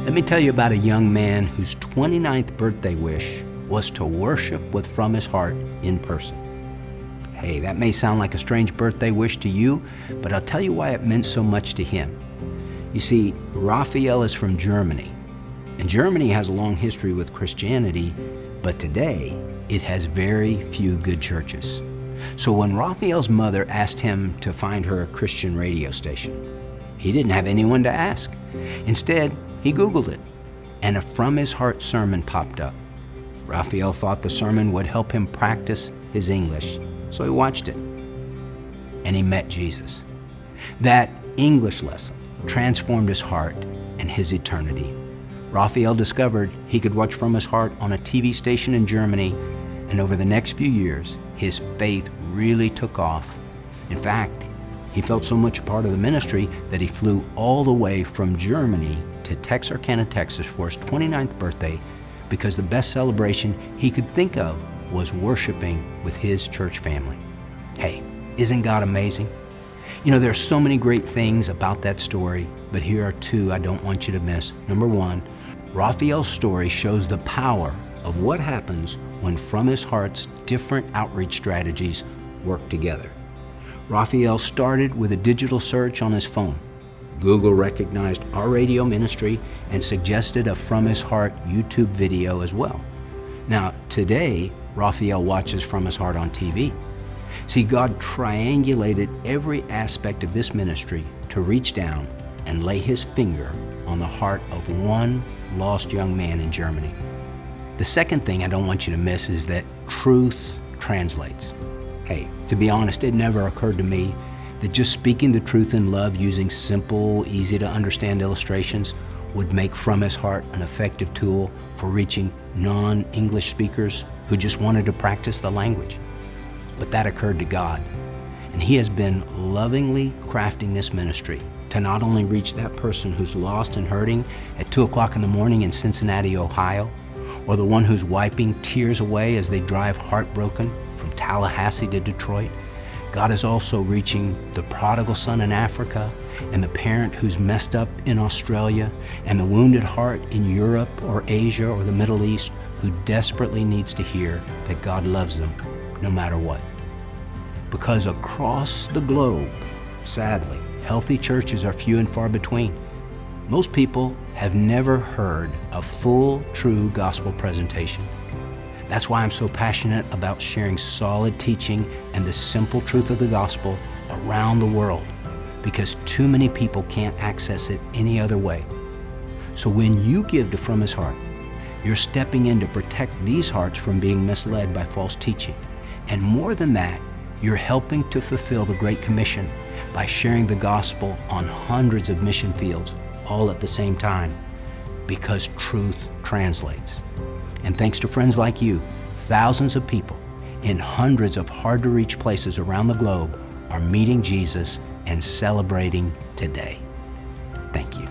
Let me tell you about a young man whose 29th birthday wish was to worship with From His Heart in person. Hey, that may sound like a strange birthday wish to you, but I'll tell you why it meant so much to him. You see, Raphael is from Germany, and Germany has a long history with Christianity, but today it has very few good churches. So when Raphael's mother asked him to find her a Christian radio station, he didn't have anyone to ask. Instead, he Googled it, and a From His Heart sermon popped up. Raphael thought the sermon would help him practice his English, so he watched it, and he met Jesus. That English lesson transformed his heart and his eternity. Raphael discovered he could watch From His Heart on a TV station in Germany, and over the next few years, his faith really took off. In fact, he felt so much a part of the ministry that he flew all the way from Germany to Texarkana, Texas for his 29th birthday because the best celebration he could think of was worshiping with his church family. Hey, isn't God amazing? You know, there are so many great things about that story, but here are two I don't want you to miss. Number one, Raphael's story shows the power of what happens when From His Heart's different outreach strategies work together. Raphael started with a digital search on his phone. Google recognized our radio ministry and suggested a From His Heart YouTube video as well. Now, today, Raphael watches From His Heart on TV. See, God triangulated every aspect of this ministry to reach down and lay His finger on the heart of one lost young man in Germany. The second thing I don't want you to miss is that truth translates. Hey, to be honest, it never occurred to me that just speaking the truth in love using simple, easy to understand illustrations would make From His Heart an effective tool for reaching non-English speakers who just wanted to practice the language. But that occurred to God, and He has been lovingly crafting this ministry to not only reach that person who's lost and hurting at 2 o'clock in the morning in Cincinnati, Ohio, or the one who's wiping tears away as they drive heartbroken from Tallahassee to Detroit. God is also reaching the prodigal son in Africa, and the parent who's messed up in Australia, and the wounded heart in Europe or Asia or the Middle East who desperately needs to hear that God loves them no matter what. Because across the globe, sadly, healthy churches are few and far between. Most people have never heard a full, true gospel presentation. That's why I'm so passionate about sharing solid teaching and the simple truth of the gospel around the world, because too many people can't access it any other way. So when you give to From His Heart, you're stepping in to protect these hearts from being misled by false teaching. And more than that, you're helping to fulfill the Great Commission by sharing the gospel on hundreds of mission fields all at the same time, because truth translates. And thanks to friends like you, thousands of people in hundreds of hard-to-reach places around the globe are meeting Jesus and celebrating today. Thank you.